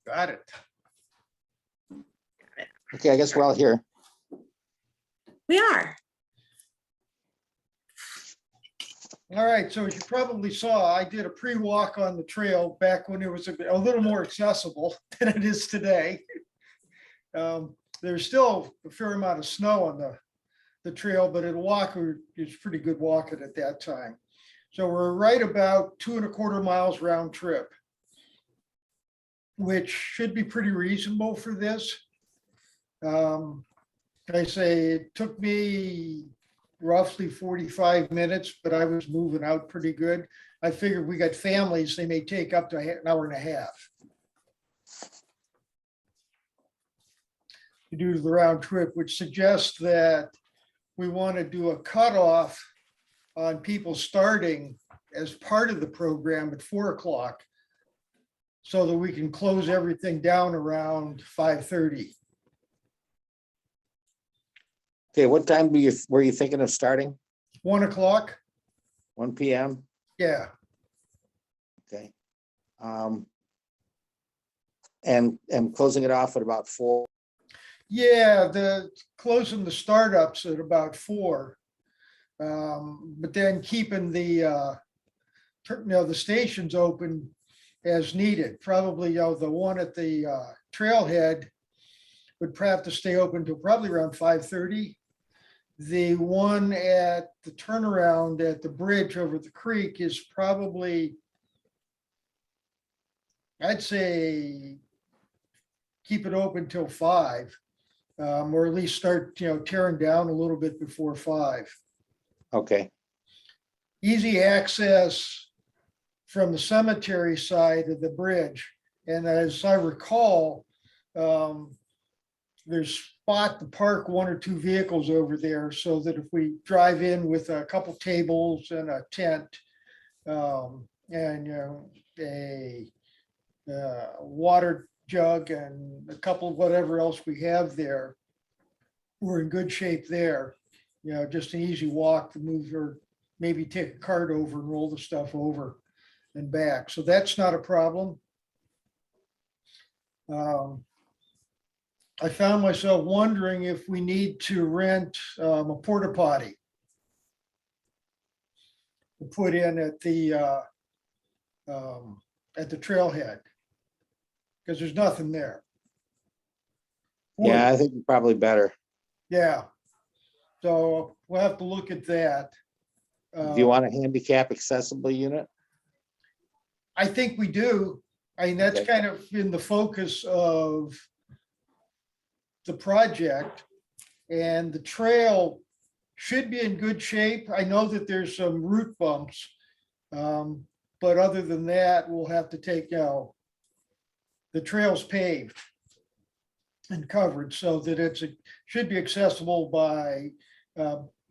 Got it. Okay, I guess we're all here. We are. All right, so as you probably saw, I did a pre-walk on the trail back when it was a little more accessible than it is today. There's still a fair amount of snow on the trail, but a walker is pretty good walking at that time. So we're right about 2.25 miles round trip, which should be pretty reasonable for this. I say it took me roughly 45 minutes, but I was moving out pretty good. I figured we got families, they may take up to an hour and a half to do the round trip, which suggests that we want to do a cutoff on people starting as part of the program at 4 o'clock so that we can close everything down around 5:30. Okay, what time were you thinking of starting? 1 o'clock? 1 p.m.? Yeah. Okay. And closing it off at about 4. Yeah, the closing the startups at about 4. But then keeping the the stations open as needed. Probably, the one at the trailhead would have to stay open till probably around 5:30. The one at the turnaround at the bridge over the creek is probably, I'd say, keep it open till 5, or at least start, tearing down a little bit before 5. Okay, Easy access from the cemetery side of the bridge. And as I recall, there's spot to park 1 or 2 vehicles over there so that if we drive in with a couple tables and a tent, and a water jug and a couple of whatever else we have there, we're in good shape there. Just an easy walk to move, or maybe take a cart over and roll the stuff over and back. So that's not a problem. I found myself wondering if we need to rent a porta potty to put in at the trailhead, because there's nothing there. yeah, I think probably better. Yeah. So we'll have to look at that. Do you want a handicap accessible unit? I think we do. I mean, that's Okay. kind of in the focus of the project, and the trail should be in good shape. I know that there's some root bumps, but other than that, we'll have to take, the trail's paved and covered so that should be accessible by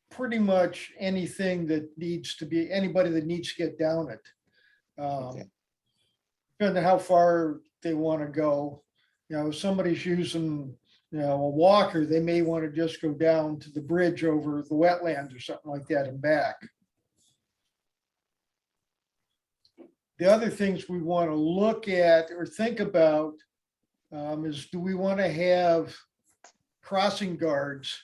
pretty much anything that needs to be, anybody that needs to get down it. Okay. Depending on how far they want to go. If somebody's using, a walker, they may want to just go down to the bridge over the wetlands or something like that and back. The other things we want to look at or think about is, do we want to have crossing guards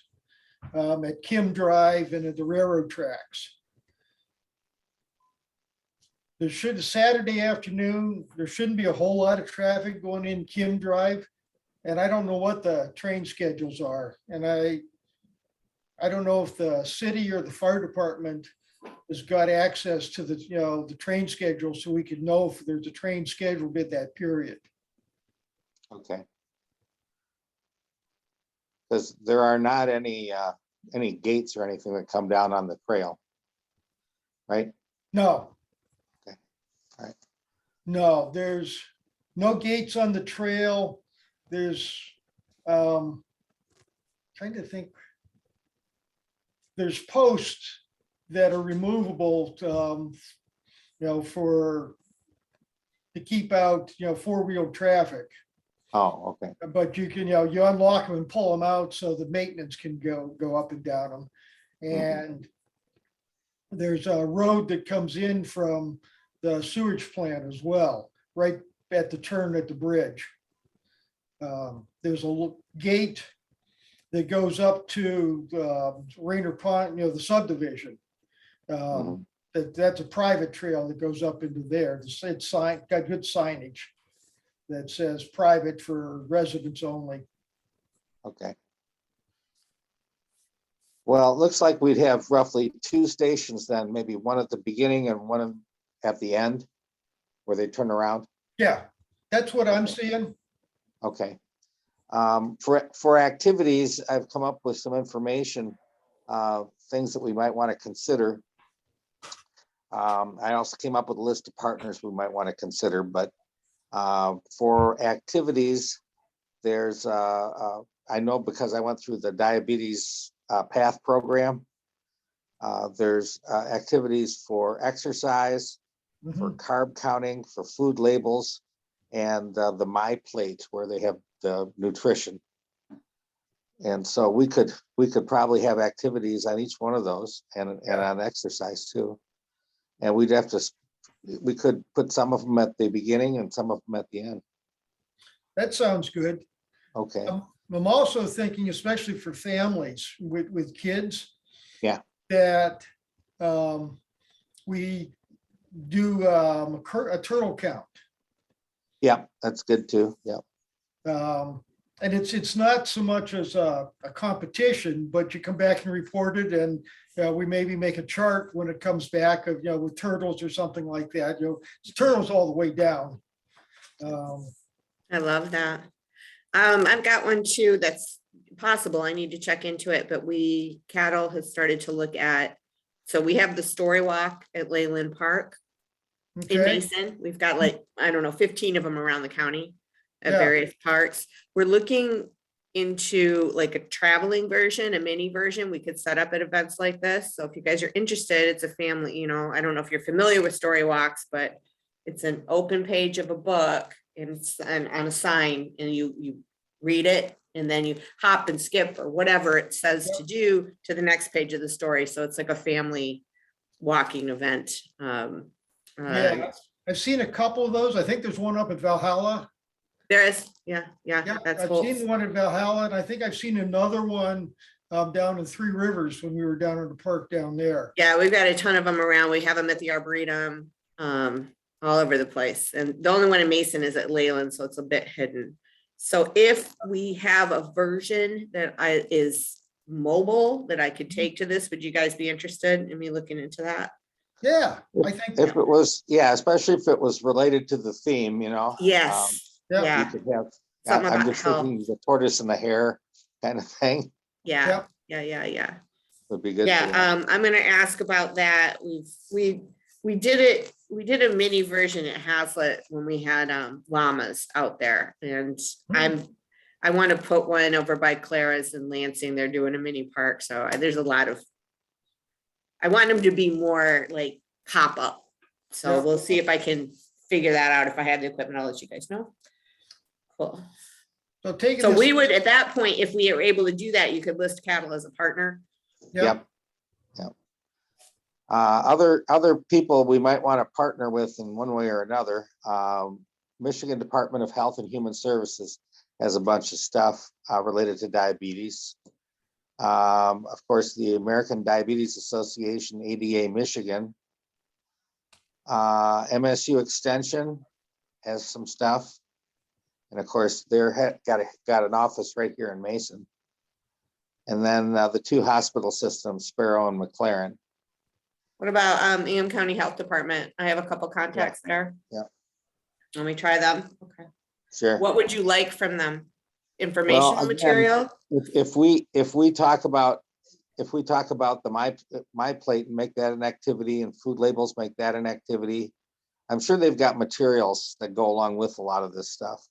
at Kim Drive and at the railroad tracks? Saturday afternoon, there shouldn't be a whole lot of traffic going in Kim Drive. And I don't know what the train schedules are. And I don't know if the city or the fire department has got access to the train schedule, so we could know if there's a train scheduled at that period. Okay. Because there are not any gates or anything that come down on the trail, right? No. Okay. All right. No, there's no gates on the trail. There's, trying to think. There's posts that are removable, to keep out, 4-wheel traffic. Oh, okay. But you can, you unlock them and pull them out so the maintenance can go up and down them. And there's a road that comes in from the sewage plant as well, right at the turn at the bridge. There's a gate that goes up to Rainer Pond, the subdivision. Mhm. That's a private trail that goes up into there. It's got good signage that says private for residents only. Okay. Well, it looks like we'd have roughly 2 stations then, maybe one at the beginning and one at the end where they turn around. Yeah, that's what I'm seeing. Okay. For activities, I've come up with some information, things that we might want to consider. I also came up with a list of partners we might want to consider, but for activities, there's, I know because I went through the diabetes path program. There's activities for exercise, for Mhm. carb counting, for food labels, and the My Plate where they have the nutrition. And so we could probably have activities on each one of those and on exercise too. And we could put some of them at the beginning and some of them at the end. That sounds good. Okay. I'm also thinking, especially for families with kids. Yeah. That we do a turtle count. Yeah, that's good too. Yeah. And it's not so much as a competition, but you come back and report it, and we maybe make a chart when it comes back of, with turtles or something like that. It's turtles all the way down. I love that. I've got one too that's possible. I need to check into it, but Cattle has started to look at, so we have the story walk at Leyland Park in Okay. Mason. We've got like, I don't know, 15 of them around the county at Yeah. various parks. We're looking into like a traveling version, a mini version we could set up at events like this. So if you guys are interested, it's a family, I don't know if you're familiar with story walks, but it's an open page of a book and it's on a sign, and you read it and then you hop and skip or whatever it says to do to the next page of the story. So it's like a family walking event. Yeah, I've seen a couple of those. I think there's one up at Valhalla. There is, yeah, Yeah, that's I've cool. seen one at Valhalla, and I think I've seen another one down in Three Rivers when we were down in the park down there. Yeah, we've got a ton of them around. We have them at the Arboretum, all over the place. And the only one in Mason is at Leyland, so it's a bit hidden. So if we have a version that is mobile that I could take to this, would you guys be interested in me looking into that? Yeah, I think. If it was, yeah, especially if it was related to the theme, Yes, Yeah. you yeah, could have, something I'm about just health. thinking the tortoise and the hare kind of thing Yeah, Yep. yeah. would be good. for Yeah, that. I'm gonna ask about that. We did it, we did a mini version at Hazlet when we had llamas out there, and I want to put one over by Clara's in Lansing. They're doing a mini park, so there's a lot of, I want them to be more like pop up. So Yep. we'll see if I can figure that out. If I have the equipment, I'll let you guys know. Cool. So taking So this. we would, at that point, if we are able to do that, you could list Cattle as a partner. Yep. Yep. Other people we might want to partner with in one way or another. Michigan Department of Health and Human Services has a bunch of stuff related to diabetes. Of course, the American Diabetes Association, ADA Michigan. MSU Extension has some stuff. And of course, they're got an office right here in Mason. And then the 2 hospital systems, Sparrow and McLaren. What about Am County Health Department? I have a couple contacts there. Yeah. Let me try them. Okay. Sure. What would you like from them? Informational Well, again, material? If we talk about the My Plate and make that an activity, and food labels make that an activity, I'm sure they've got materials that go along with a lot of this stuff.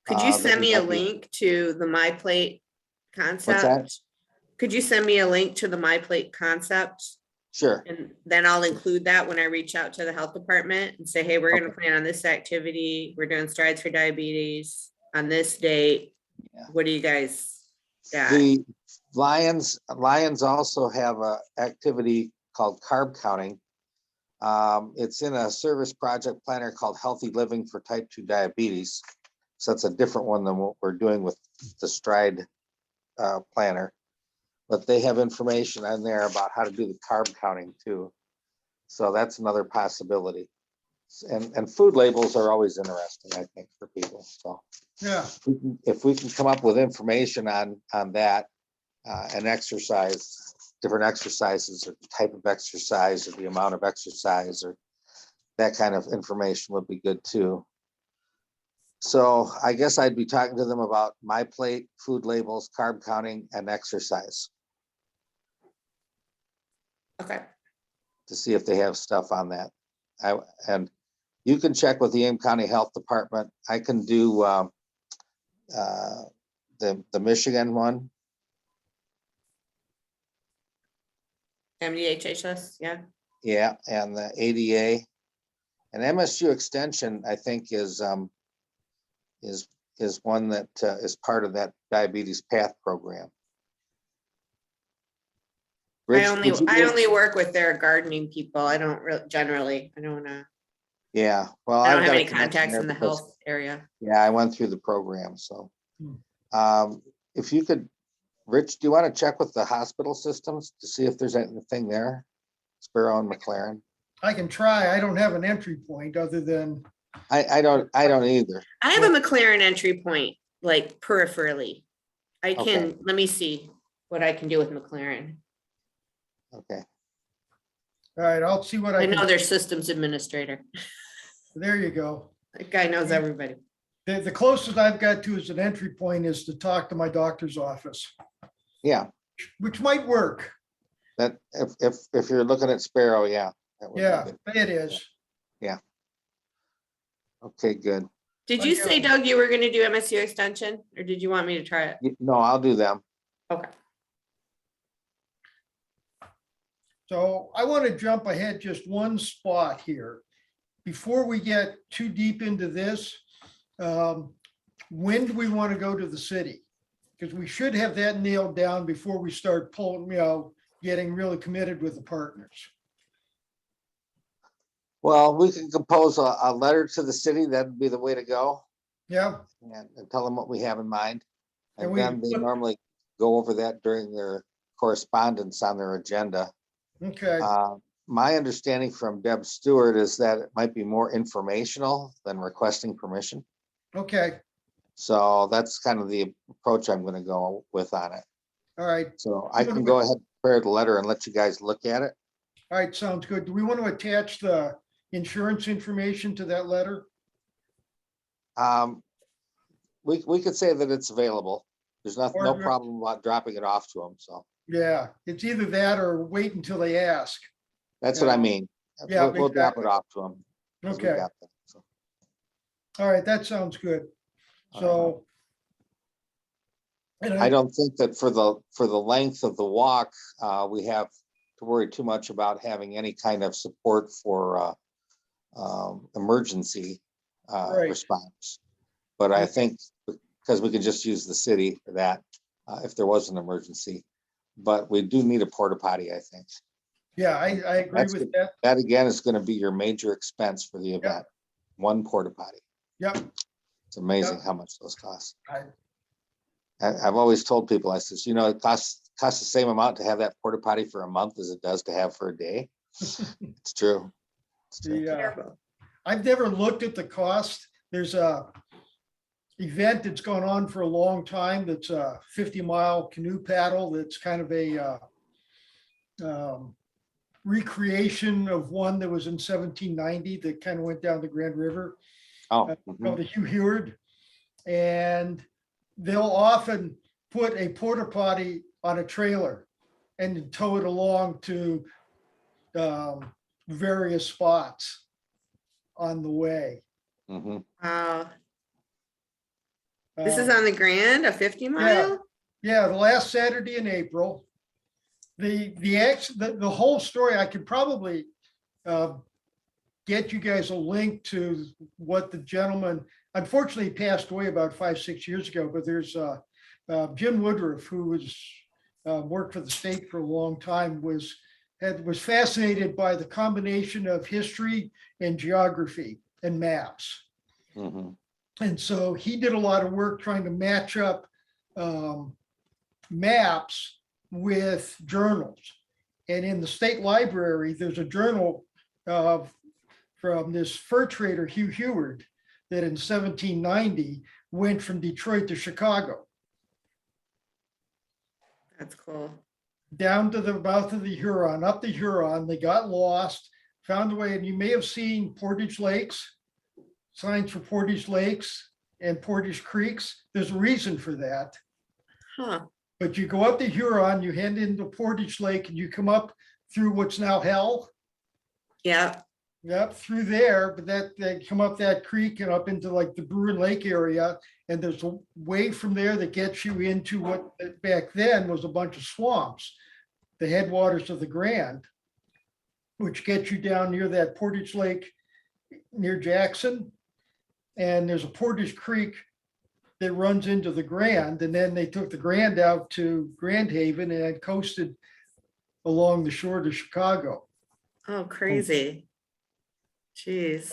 Could you that send we me a might be- link to the My Plate What's that? concept? Could you send me a link to the My Plate concept? Sure. And then I'll include that when I reach out to the health department and say, hey, we're gonna Okay. plan on this activity. We're doing Strides for Diabetes on this date. Yeah. What do you guys got? The Lions also have a activity called carb counting. It's in a service project planner called Healthy Living for Type 2 Diabetes. So that's a different one than what we're doing with the Stride planner. But they have information on there about how to do the carb counting too. So that's another possibility. And food labels are always interesting, I think, for people. So Yeah, if we can come up with information on that and exercise, different exercises or type of exercise or the amount of exercise or that kind of information would be good too. So I guess I'd be talking to them about my plate, food labels, carb counting, and exercise Okay. to see if they have stuff on that. And you can check with the Ames County Health Department. I can do the Michigan one. MDHHS, yeah. Yeah, and the ADA and MSU Extension, I think is one that is part of that diabetes path program. Rich, would you I be- only work with their gardening people. I don't generally, Yeah, well, I don't I've have got a any connection contacts there in the because, health area. yeah, I went through the program, so. Hmm. If you could, Rich, do you want to check with the hospital systems to see if there's anything there? Sparrow and McLaren. I can try. I don't have an entry point other than, I don't either. I have a McLaren entry point, like peripherally. I can, Okay. let me see what I can do with McLaren. Okay, all right, I'll see what I I know can, their systems administrator. there you go. That guy knows everybody. The closest I've got to as an entry point is to talk to my doctor's office, yeah, which might work. that if you're looking at Sparrow, yeah. that would be Yeah, good. it is. Okay, good. Did you say, Doug, you were gonna do MSU extension, or did you want me to try it? No, I'll do them. Okay. So I want to jump ahead just one spot here. Before we get too deep into this, when do we want to go to the city? Because we should have that nailed down before we start pulling, getting really committed with the partners. Well, we can compose a letter to the city. That'd be the way to go, Yeah, and tell them what we have in mind. And And we- then they normally go over that during their correspondence on their agenda. okay, My understanding from Deb Stewart is that it might be more informational than requesting permission. okay, So that's kind of the approach I'm going to go with on it. all right, So I can go ahead and prepare the letter and let you guys look at it. all right, sounds good. Do we want to attach the insurance information to that letter? We could say that it's available. There's no Or- problem about dropping it off to them. So Yeah, it's either that or wait until they ask. that's what I mean. Yeah, We'll drop it exactly. off to them. Okay, all right, that sounds good. So. And I don't think that for the length of the walk, we have to worry too much about having any kind of support for emergency Right. response. But I think because we could just use the city for that if there was an emergency. But we do need a porta potty, I think. Yeah, I agree That's with that. That again is going to be your major expense for the event. One porta potty. Yep. It's amazing how much those cost. I- I've always told people, I says, it costs the same amount to have that porta potty for a month as it does to have for a day. It's true. It's true. I've never looked at the cost. There's a event that's gone on for a long time. That's a 50-mile canoe paddle. That's kind of a recreation of one that was in 1790 that kind of went down the Grand River. Oh, Called the Hugh Heward. And they'll often put a porta potty on a trailer and tow it along to various spots on the way. mhm. Wow. This is Um, on the Grand, a 50 mile? Yeah, the last Saturday in April. The whole story, I could probably get you guys a link to what the gentleman, unfortunately he passed away about 5-6 years ago, but there's Jim Woodruff, who was worked for the state for a long time, was fascinated by the combination of history and geography and maps. Mhm. And so he did a lot of work trying to match up maps with journals. And in the state library, there's a journal from this fur trader, Hugh Heward, that in 1790 went from Detroit to Chicago, That's cool. down to the mouth of the Huron, up the Huron. They got lost, found a way, and you may have seen Portage Lakes, signs for Portage Lakes and Portage Creeks. There's a reason for that. Huh. But you go up the Huron, you head into Portage Lake, and you come up through what's now Hell. Yeah. Yep, through there, but they come up that creek and up into like the Bruin Lake area. And there's a way from there that gets you into what back then was a bunch of swamps, the headwaters of the Grand, which gets you down near that Portage Lake near Jackson. And there's a Portage Creek that runs into the Grand. And then they took the Grand out to Grand Haven and coasted along the shore to Chicago. Oh, crazy. Jeez.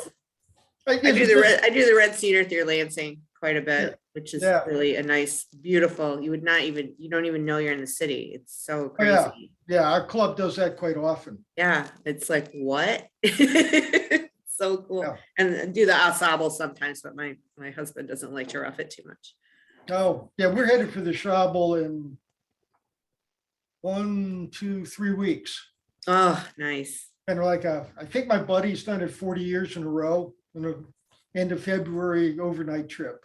I I do the red cedar through Lansing quite a bit, Yeah. which is Yeah. really a nice, beautiful, you don't even know you're in the city. It's so Oh, yeah. crazy. Yeah, our club does that quite often. Yeah, it's like, what? So cool. Yeah. And do the ensemble sometimes, but my husband doesn't like to rough it too much. Oh, yeah, we're headed for the Schnabel in 1, 2, 3 weeks. Oh, nice. And I think my buddy's done it 40 years in a row, in the end of February overnight trip.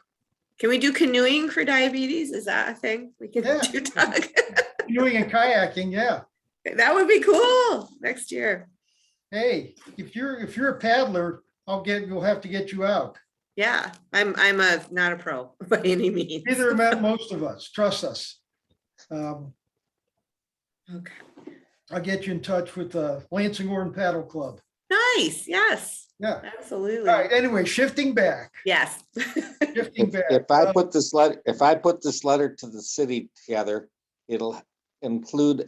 Can we do canoeing for diabetes? Is that a thing we can Yeah. do, Doug? Canoeing and kayaking, yeah. That would be cool next year. Hey, if you're a paddler, we'll have to get you out. Yeah, I'm not a pro by any means. Neither am most of us, trust us. Okay. I'll get you in touch with the Lansing Orange Paddle Club. Nice. Yes, Yeah. absolutely. All right, anyway, shifting back. Yes. Shifting back. If I put this letter to the city together, it'll include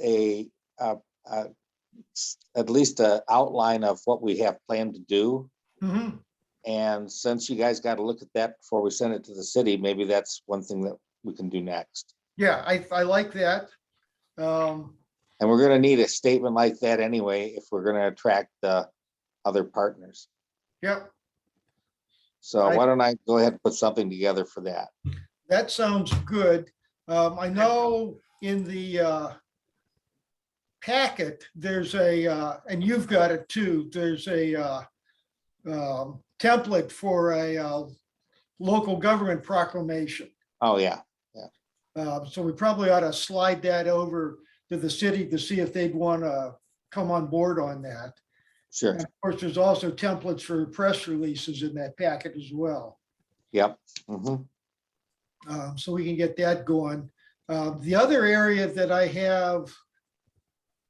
at least an outline of what we have planned to do. Mhm. And since you guys got to look at that before we send it to the city, maybe that's one thing that we can do next. Yeah, I like that. And we're gonna need a statement like that anyway, if we're gonna attract the other partners. Yep, So why don't I go ahead and put something together for that? that sounds good. I know in the packet, there's and you've got it too, there's a template for a local government proclamation. Oh, yeah, So we probably ought to slide that over to the city to see if they'd want to come on board on that. sure. And of course, there's also templates for press releases in that packet as well. Yep. Mhm. So we can get that going. The other area that I have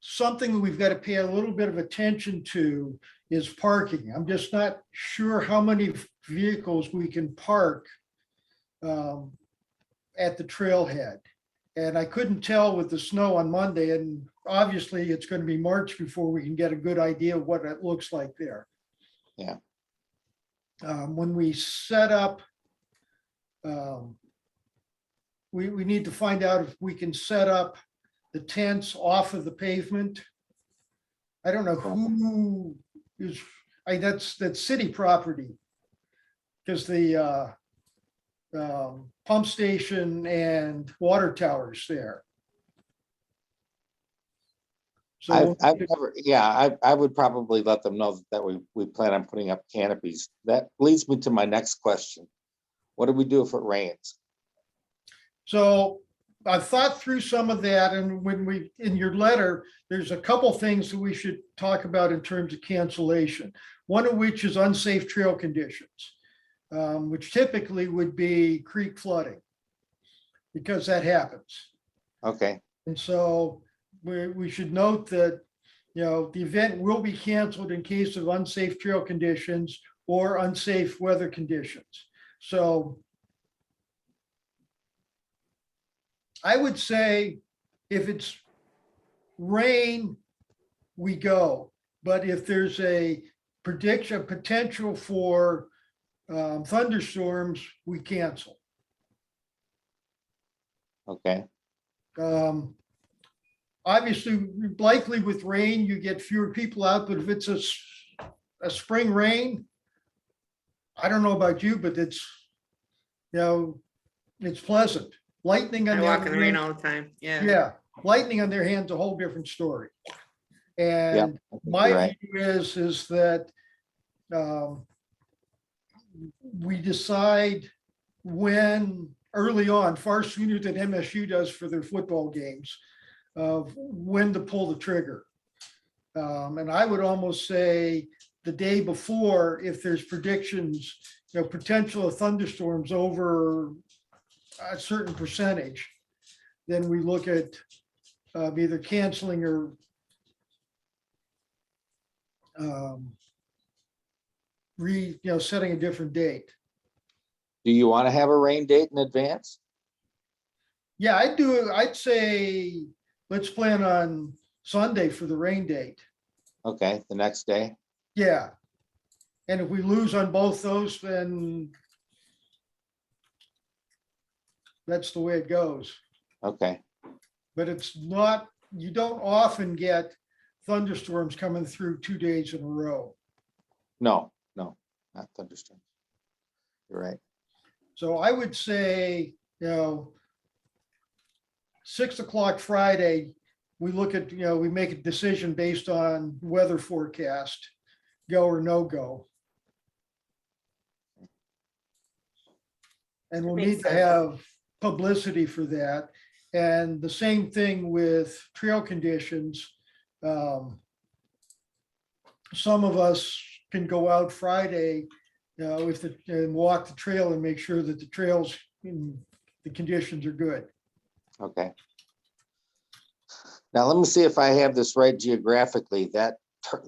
something that we've got to pay a little bit of attention to is parking. I'm just not sure how many vehicles we can park at the trailhead. And I couldn't tell with the snow on Monday, and obviously it's going to be March before we can get a good idea of what it looks like there. Yeah. When we set up, we need to find out if we can set up the tents off of the pavement. I don't know who is, that's city property. Because the pump station and water towers there. So I've never, yeah, I would probably let them know that we plan on putting up canopies. That leads me to my next question. What do we do if it rains? So I've thought through some of that, and when in your letter, there's a couple things that we should talk about in terms of cancellation. One of which is unsafe trail conditions, which typically would be creek flooding, because that happens. Okay, And so we should note that, the event will be canceled in case of unsafe trail conditions or unsafe weather conditions. So I would say if it's rain, we go. But if there's a potential for Thunderstorms, we cancel. Okay, Obviously, likely with rain, you get fewer people out, but if it's a spring rain, I don't know about you, but it's, it's pleasant. Lightning on I the walk other in the rain hand, all the time. Yeah. yeah, lightning on their hand's a whole different story. yeah, And I think my you're right. view is that um, we decide when, early on, far sooner than MSU does for their football games, of when to pull the trigger. And I would almost say the day before, if there's predictions, potential of thunderstorms over a certain percentage, then we look at either canceling or setting a different date. Do you want to have a rain date in advance? Yeah, I'd do it. I'd say, let's plan on Sunday for the rain date. Okay, the next day. Yeah. And if we lose on both those, then that's the way it goes. Okay, But it's not, you don't often get thunderstorms coming through 2 days in a row. no, not thunderstorms. You're right. So I would say, 6 o'clock Friday, we look at, we make a decision based on weather forecast, go or no go. And we'll Makes need to sense. have publicity for that. And the same thing with trail conditions. Some of us can go out Friday, and walk the trail and make sure that the trails, the conditions are good. Okay. Now, let me see if I have this right geographically. That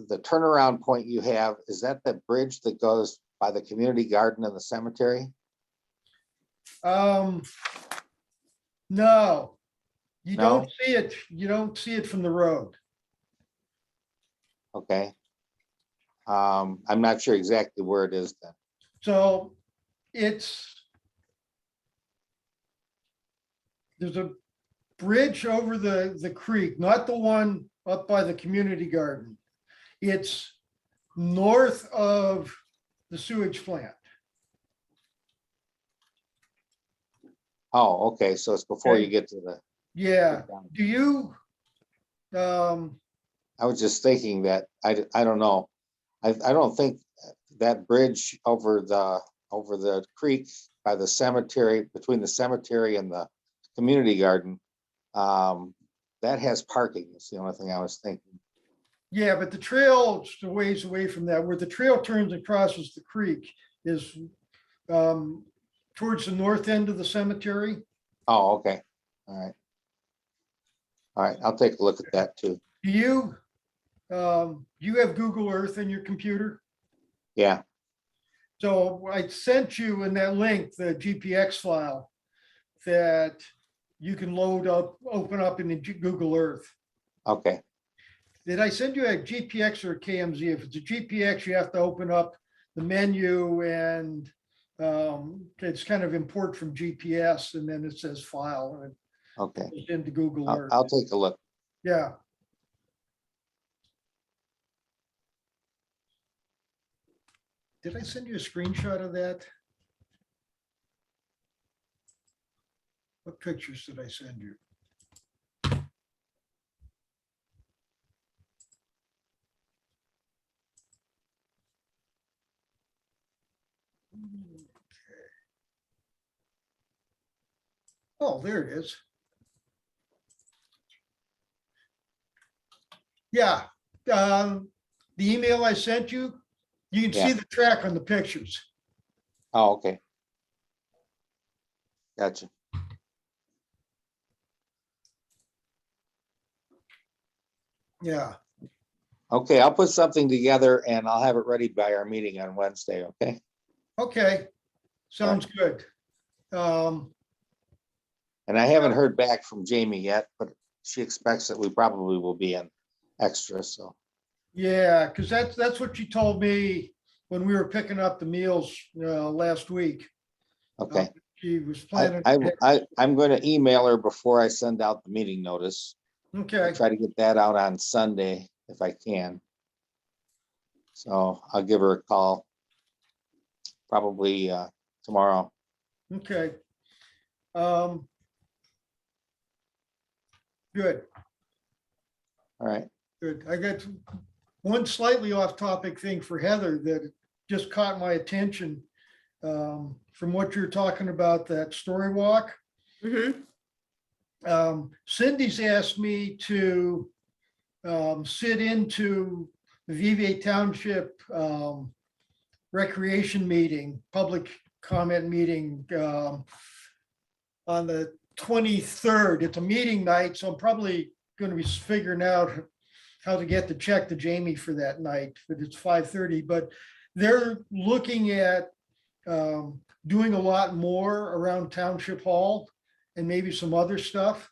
the turnaround point you have, is that the bridge that goes by the community garden and the cemetery? No, you No? don't see it. You don't see it from the road. Okay. I'm not sure exactly where it is then. So there's a bridge over the creek, not the one up by the community garden. It's north of the sewage plant. Oh, okay, so it's before Okay. you get to the. Yeah. Do you? I was just thinking that, I don't know. I don't think that bridge over the creek by the cemetery, between the cemetery and the community garden, that has parking. That's the only thing I was thinking. Yeah, but the trail is a ways away from that. Where the trail turns and crosses the creek is towards the north end of the cemetery. Oh, okay. All right. All right, I'll take a look at that too. Do you have Google Earth in your computer? Yeah, So I sent you in that link, the GPX file that you can load up, open up in the Google Earth. okay. Did I send you a GPX or a KMZ? If it's a GPX, you have to open up the menu and it's kind of import from GPS and then it says file and Okay, it goes into Google Earth. I'll take a look. Yeah. Did I send you a screenshot of that? What pictures did I send you? Okay. Oh, there it is. Yeah, the email I sent you, you can see Yeah. the track on the pictures. Oh, okay. Gotcha. Yeah, Okay, I'll put something together and I'll have it ready by our meeting on Wednesday, okay? okay, sounds good. And I haven't heard back from Jamie yet, but she expects that we probably will be in extra, so. Yeah, because that's what you told me when we were picking up the meals last week. Okay. She was planning. I'm going to email her before I send out the meeting notice. Okay, I'll try to get that out on Sunday if I can. So I'll give her a call probably tomorrow. okay. Good, All right. good. I got one slightly off topic thing for Heather that just caught my attention. From what you're talking about, that story walk. Mhm. Cindy's asked me to sit into the Vevay Township recreation meeting, public comment meeting on the 23rd. It's a meeting night, so I'm probably going to be figuring out how to get the check to Jamie for that night, but it's 5:30. But they're looking at doing a lot more around Township Hall and maybe some other stuff.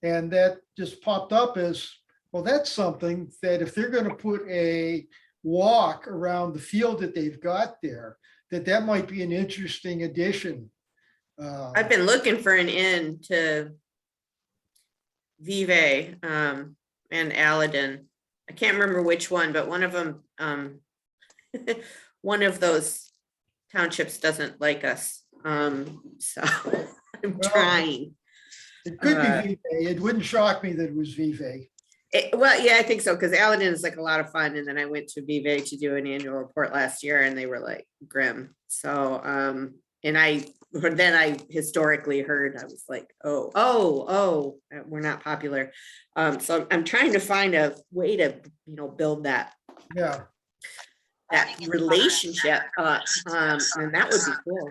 And that just popped up as, well, that's something that if they're going to put a walk around the field that they've got there, that might be an interesting addition. I've been looking for an in to Vevay and Aladdin. I can't remember which one, but one of them, one of those townships doesn't like us. So I'm Well, trying. It could be Vevay. It wouldn't shock me that it was Vevay. Well, yeah, I think so, because Aladdin is like a lot of fun. And then I went to Vevay to do an annual report last year and they were like grim. So, and then I historically heard, I was like, oh, we're not popular. So I'm trying to find a way to, build that Yeah. relationship up. And that would be cool.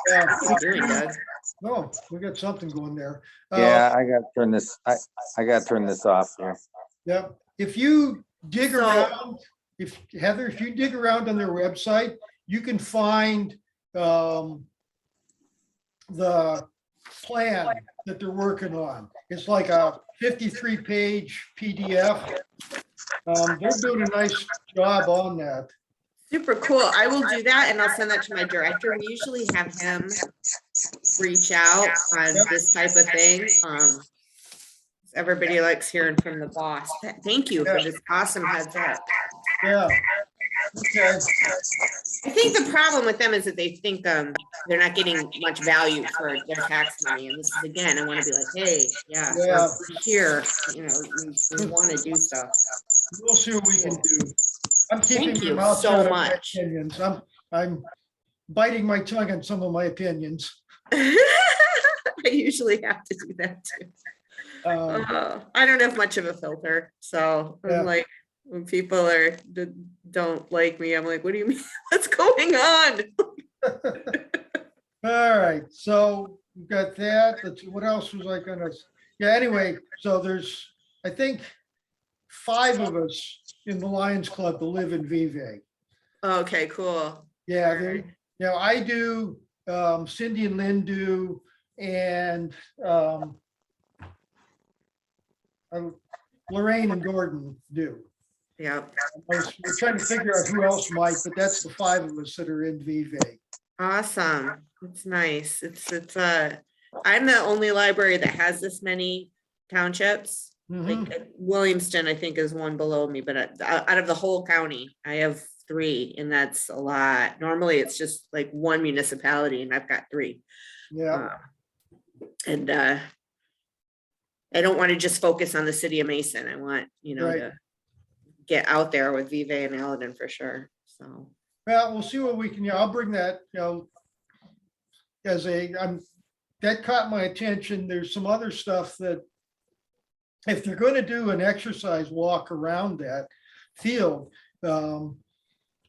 Yeah. What are you doing, Doug? No, we got something going there. Yeah, I got to turn this. I got to turn this off here. Yeah. If you dig So- around, Heather, if you dig around on their website, you can find the plan that they're working on. It's like a 53-page PDF. They're doing a nice job on that. Super cool. I will do that and I'll send that to my director. We usually have him reach out on this type of thing. Everybody likes hearing from the boss. Thank you for this awesome heads up. Yeah. Okay. I think the problem with them is that they think they're not getting much value for their tax money. And this is, again, I want to be like, hey, yeah, Yeah. we're here, we want to do stuff. We'll see what we can do. I'm keeping Thank my you mouth so shut on my much. opinions. I'm biting my tongue on some of my opinions. I usually have to do that too. I don't have much of a filter, so Yeah. I'm like, when people don't like me, I'm like, what do you mean? What's going on? All right, so we've got that. Let's see, what else was I gonna, anyway, so there's, I think, 5 of us in the Lions Club that live in Vevay. Okay, cool. Yeah, All right. I do, Cindy and Lynn do, and Lorraine and Gordon do. Yeah, We're trying to figure out who else might, but that's the 5 of us that are in Vevay. awesome. It's nice. I'm the only library that has this many townships. Mhm. Like Williamston, I think, is one below me, but out of the whole county, I have 3, and that's a lot. Normally, it's just like one municipality, and I've got 3. Yeah, And I don't want to just focus on the city of Mason. I want, Right. to get out there with Vevay and Aladdin for sure. So, well, we'll see what we can, I'll bring that, that caught my attention. There's some other stuff that if they're going to do an exercise walk around that field,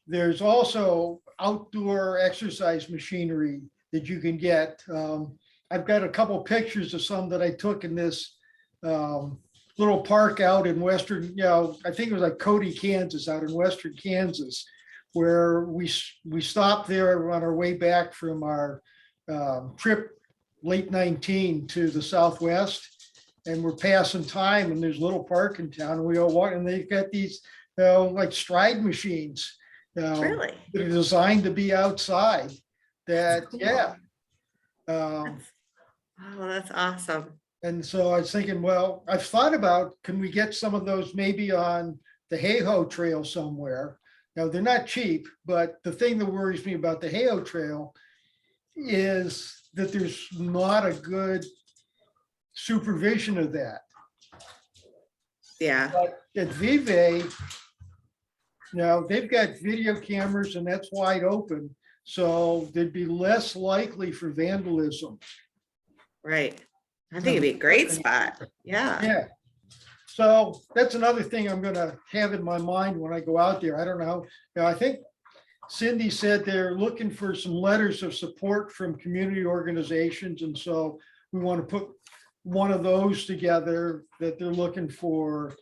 there's also outdoor exercise machinery that you can get. I've got a couple pictures of some that I took in this little park out in western, I think it was like Cody, Kansas, out in western Kansas, where we stopped there on our way back from our trip late 19 to the Southwest. And we're passing time and there's a little park in town and we all walk and they've got these like stride machines. Really? That are designed to be outside that, Cool. yeah. Um, Oh, that's awesome. And so I was thinking, well, I've thought about, can we get some of those maybe on the Hayho Trail somewhere? Now, they're not cheap, but the thing that worries me about the Hayho Trail is that there's not a good supervision of that. Yeah, But at Vive, they've got video cameras and that's wide open. So they'd be less likely for vandalism. right. I think it'd be a great spot. Yeah. Yeah. So that's another thing I'm gonna have in my mind when I go out there. I don't know. I think Cindy said they're looking for some letters of support from community organizations. And so we want to put one of those together that they're looking for,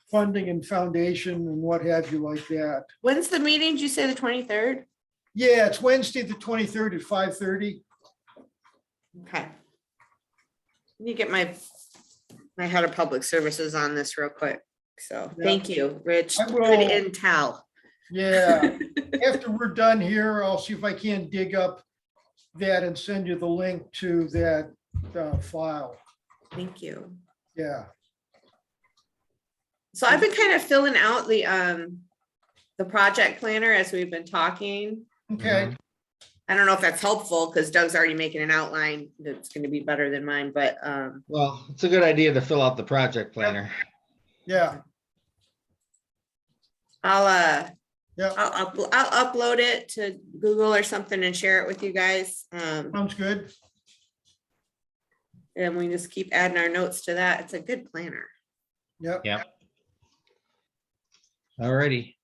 funding and foundation and what have you like that. When's the meeting? Did you say the 23rd? Yeah, it's Wednesday, the 23rd at 5:30. Okay. Let me get my head of public services on this real quick. So Yeah. thank you, Rich. I Good will- intel. Yeah, after we're done here, I'll see if I can dig up that and send you the link to that file. Thank you. Yeah, So I've been kind of filling out the project planner as we've been talking. okay, I don't know if that's helpful because Doug's already making an outline that's going to be better than mine, but Well, it's a good idea to fill out the project planner. yeah, I'll yeah, I'll upload it to Google or something and share it with you guys. sounds good. And we just keep adding our notes to that. It's a good planner. Yep. Yeah. Alrighty.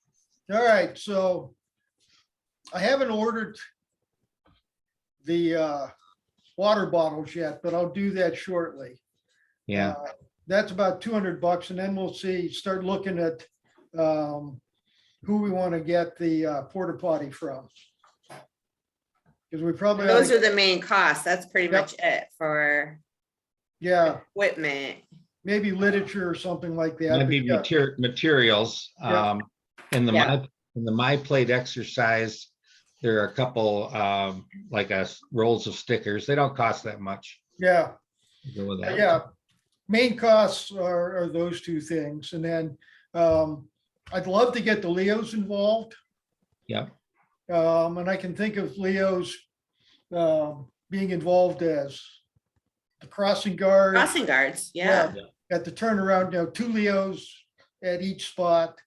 All right, so I haven't ordered the water bottles yet, but I'll do that shortly. Yeah. That's about $200, and then we'll start looking at who we want to get the porta potty from. Because we probably, Those are the main costs. That's pretty Yep. much it for yeah, equipment. maybe literature or something like that. Might be but yeah. materials. Yeah. In the Yeah. my plate exercise, there are a couple like rolls of stickers. They don't cost that much. Yeah, Go with that. yeah. Main costs are those two things. And then I'd love to get the Leos involved. Yep. And I can think of Leos being involved as the crossing guard. Crossing guards, yeah. At the turnaround, 2 Leos at each spot.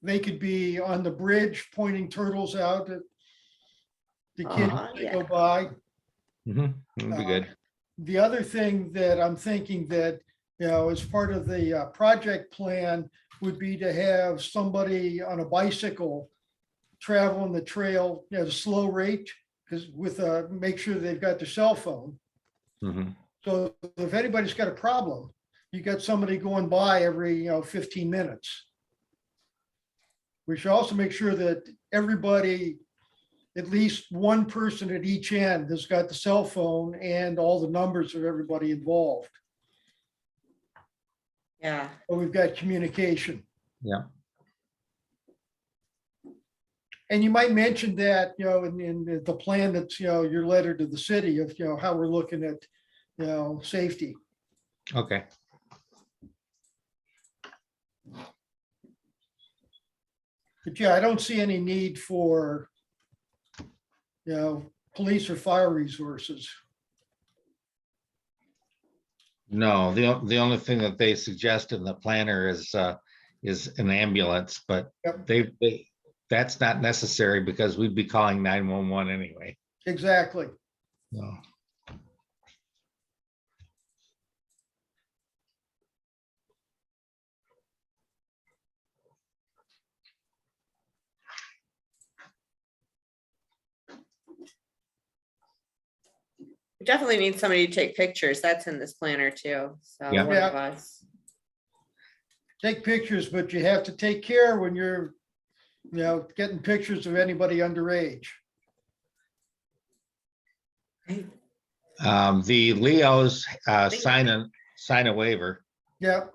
They could be on the bridge pointing turtles out at the kids Aw, that yeah. go by. Mhm. That'd be good. The other thing that I'm thinking that, as part of the project plan would be to have somebody on a bicycle traveling the trail at a slow rate, because make sure they've got their cell phone. Mhm. So if anybody's got a problem, you got somebody going by every, 15 minutes. We should also make sure that everybody, at least one person at each end has got the cell phone and all the numbers of everybody involved. Yeah. So we've got communication. Yeah. And you might mention that, in the plan that's, your letter to the city of, how we're looking at, safety. Okay. But yeah, I don't see any need for, police or fire resources. No, the only thing that they suggest in the planner is an ambulance, but Yep. that's not necessary because we'd be calling 911 anyway. Exactly. No. We definitely need somebody to take pictures. That's in this planner too. So Yeah. one of us. Take pictures, but you have to take care when you're, getting pictures of anybody underage. The Leos sign a waiver. Yeah,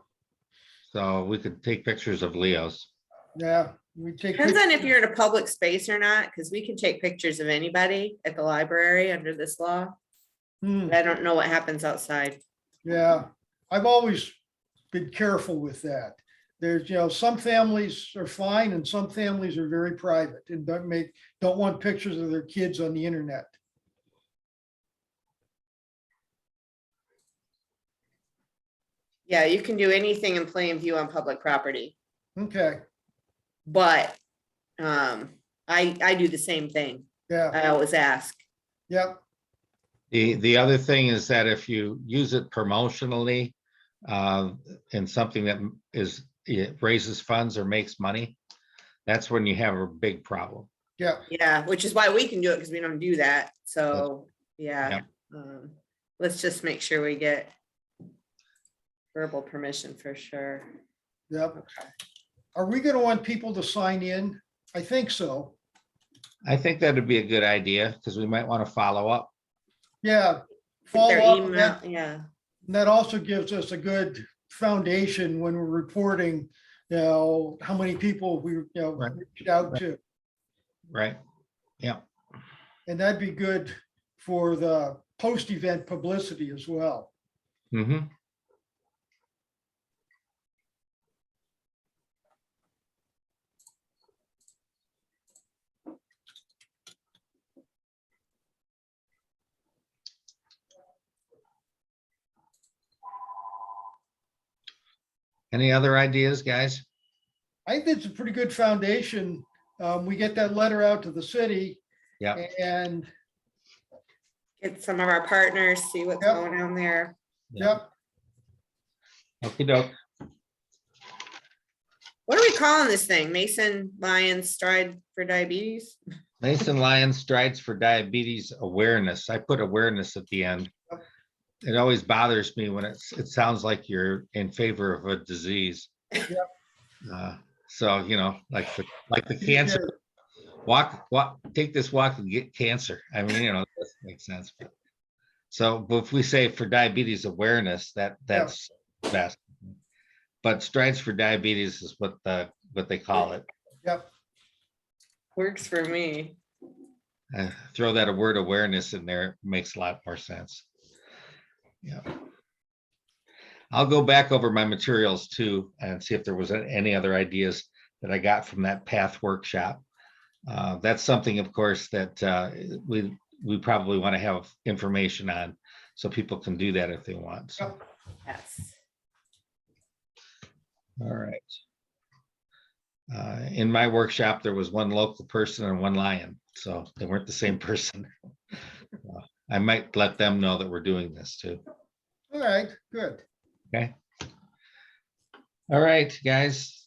So we could take pictures of Leo's. Yeah, we take. Depends on if pictures. you're in a public space or not, because we can take pictures of anybody at the library under this law. Hmm, I don't know what happens outside. yeah, I've always been careful with that. There's, some families are fine and some families are very private and don't want pictures of their kids on the internet. Yeah, you can do anything in plain view on public property, Okay, but I do the same thing. yeah, I always ask. yep, The other thing is that if you use it promotionally, in something that it raises funds or makes money, that's when you have a big problem. yeah. Yeah, which is why we can do it because we don't do that. So, yeah. Yep. Let's just make sure we get verbal permission for sure. Yep. Are we gonna want people to sign in? I think so. I think that'd be a good idea because we might want to follow up. Yeah. Get Follow their up, email, yeah. and that also gives us a good foundation when we're reporting, how many people we, Right. reached out to. Right? Yeah. And that'd be good for the post-event publicity as well. Mm-hmm. Any other ideas, guys? I think that's a pretty good foundation. We get that letter out to the city Yeah. and, Get some of our partners, see what's Yep. going on there. yep, Okey doke. What are we calling this thing? Mason Lions Stride for Diabetes? Mason Lions Strides for Diabetes Awareness. I put awareness at the end. It always bothers me when it sounds like you're in favor of a disease. So, like the cancer, walk, take this walk and get cancer. I mean, that doesn't make sense. But if we say for diabetes awareness, that's best. But Strides for Diabetes is what they call it. yep. Works for me. Throw that word awareness in there, it makes a lot more sense. Yeah. I'll go back over my materials too and see if there was any other ideas that I got from that path workshop. That's something, of course, that we probably want to have information on so people can do that if they want. So, Yep. Yes. all right. In my workshop, there was one local person and one lion, so they weren't the same person. I might let them know that we're doing this too. All right, good. Okay. All right, guys,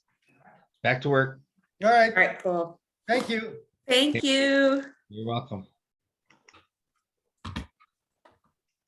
back to work. All right, All right, cool. thank you. Thank you. You're welcome.